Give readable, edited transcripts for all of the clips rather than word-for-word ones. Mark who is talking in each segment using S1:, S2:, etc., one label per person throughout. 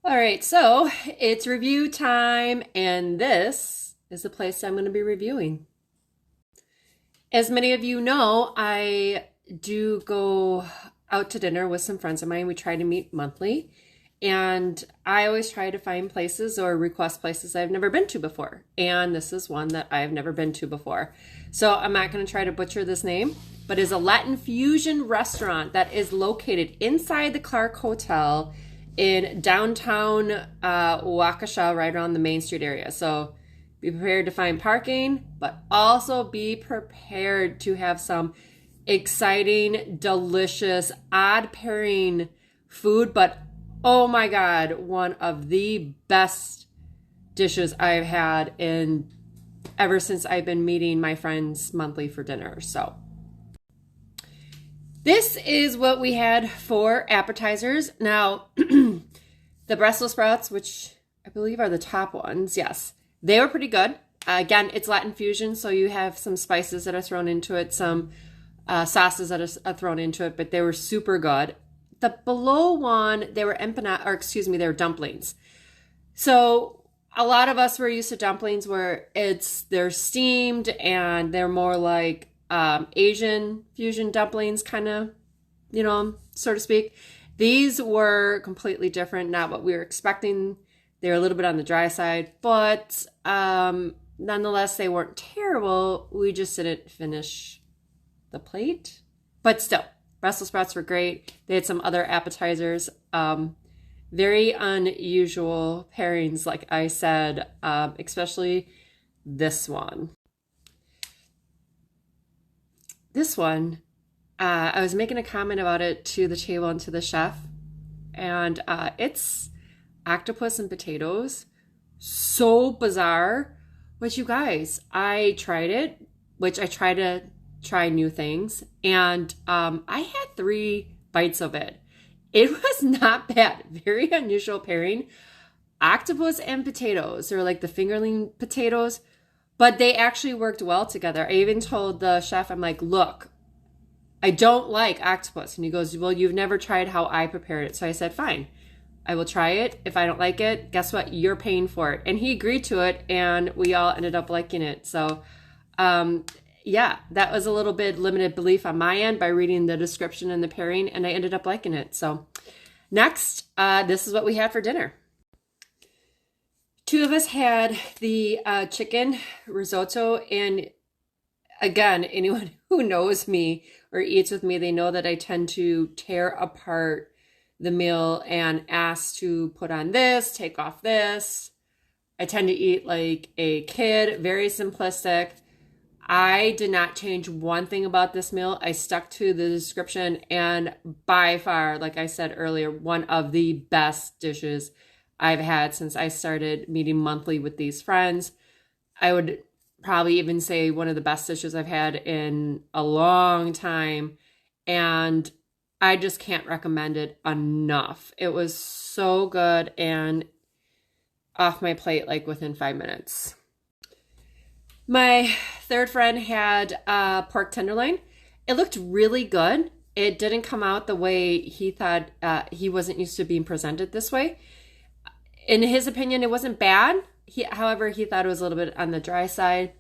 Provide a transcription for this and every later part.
S1: All right, so it's review time, and this is the place I'm going to be reviewing. As many of you know, I do go out to dinner with some friends of mine. We try to meet monthly, and I always try to find places or request places I've never been to before. And this is one that I've never been to before. So I'm not going to try to butcher this name, but it's a Latin fusion restaurant that is located inside the Clark Hotel in downtown Waukesha, right around the Main Street area. So be prepared to find parking, but also be prepared to have some exciting, delicious, odd pairing food. But oh my God, one of the best dishes I've had in ever since I've been meeting my friends monthly for dinner. So this is what we had for appetizers. Now, the Brussels sprouts, which I believe are the top ones, yes, they were pretty good. Again, it's Latin fusion, so you have some spices that are thrown into it, some sauces that are thrown into it, but they were super good. The below one, they were they were dumplings. So a lot of us were used to dumplings where they're steamed and they're more like Asian fusion dumplings, kind of, so to speak. These were completely different, not what we were expecting. They were a little bit on the dry side, but nonetheless, they weren't terrible. We just didn't finish the plate. But still, Brussels sprouts were great. They had some other appetizers. Very unusual pairings, like I said, especially this one. This one, I was making a comment about it to the table and to the chef, and it's octopus and potatoes. So bizarre. But you guys, I tried it, which I try to try new things, and I had 3 bites of it. It was not bad. Very unusual pairing. Octopus and potatoes, or like the fingerling potatoes, but they actually worked well together. I even told the chef, I'm like, look, I don't like octopus. And he goes, well, you've never tried how I prepared it. So I said, fine, I will try it. If I don't like it, guess what? You're paying for it. And he agreed to it, and we all ended up liking it. So yeah, that was a little bit limited belief on my end by reading the description and the pairing, and I ended up liking it. So next, this is what we had for dinner. 2 of us had the chicken risotto, and again, anyone who knows me or eats with me, they know that I tend to tear apart the meal and ask to put on this, take off this. I tend to eat like a kid, very simplistic. I did not change one thing about this meal. I stuck to the description, and by far, like I said earlier, one of the best dishes I've had since I started meeting monthly with these friends. I would probably even say one of the best dishes I've had in a long time, and I just can't recommend it enough. It was so good and off my plate like within 5 minutes. My third friend had pork tenderloin. It looked really good. It didn't come out the way he thought. He wasn't used to being presented this way. In his opinion, it wasn't bad. However, he thought it was a little bit on the dry side.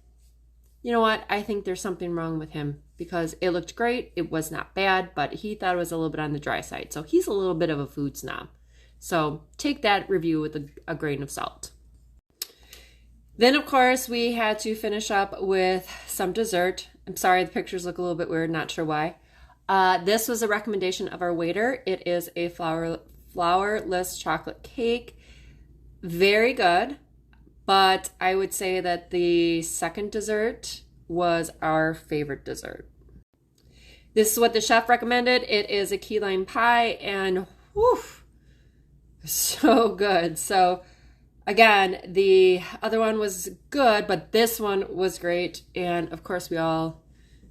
S1: You know what? I think there's something wrong with him because it looked great. It was not bad, but he thought it was a little bit on the dry side. So he's a little bit of a food snob. So take that review with a grain of salt. Then, of course, we had to finish up with some dessert. I'm sorry, the pictures look a little bit weird. Not sure why. This was a recommendation of our waiter. It is a flourless chocolate cake. Very good. But I would say that the second dessert was our favorite dessert. This is what the chef recommended. It is a key lime pie, and whew, so good. So again, the other one was good, but this one was great. And of course, we all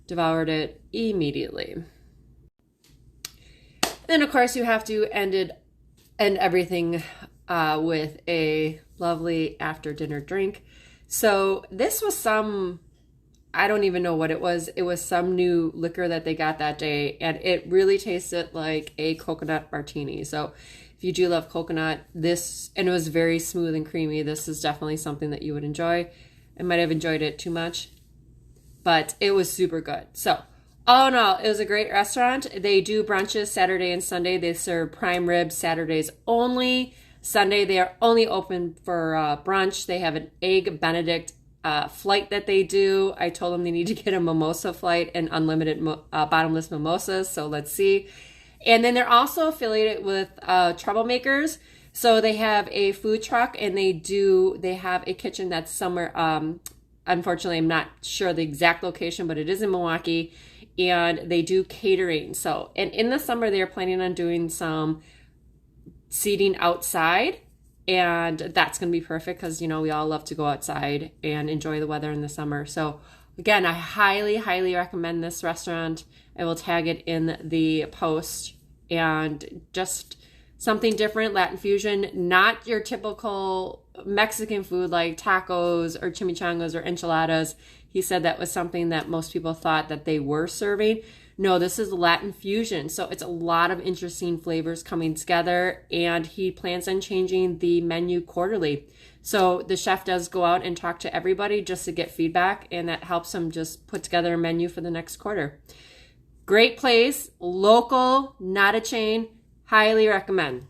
S1: devoured it immediately. Then, of course, you have to end everything with a lovely after dinner drink. So this was I don't even know what it was. It was some new liquor that they got that day, and it really tasted like a coconut martini. So if if you do love coconut, this, and it was very smooth and creamy, this is definitely something that you would enjoy. I might have enjoyed it too much, but it was super good. So all in all, it was a great restaurant. They do brunches Saturday and Sunday. They serve prime rib Saturdays only. Sunday, they are only open for brunch. They have an egg Benedict flight that they do. I told them they need to get a mimosa flight and unlimited bottomless mimosas. So let's see. And then they're also affiliated with Troublemakers. So they have a food truck, and they have a kitchen that's somewhere. Unfortunately, I'm not sure the exact location, but it is in Milwaukee, and they do catering. So, and in the summer, they're planning on doing some seating outside, and that's going to be perfect because, you know, we all love to go outside and enjoy the weather in the summer. So again, I highly, highly recommend this restaurant. I will tag it in the post, and just something different, Latin fusion, not your typical Mexican food like tacos or chimichangas or enchiladas. He said that was something that most people thought that they were serving. No, this is Latin fusion. So it's a lot of interesting flavors coming together, and he plans on changing the menu quarterly. So the chef does go out and talk to everybody just to get feedback, and that helps him just put together a menu for the next quarter. Great place, local, not a chain. Highly recommend.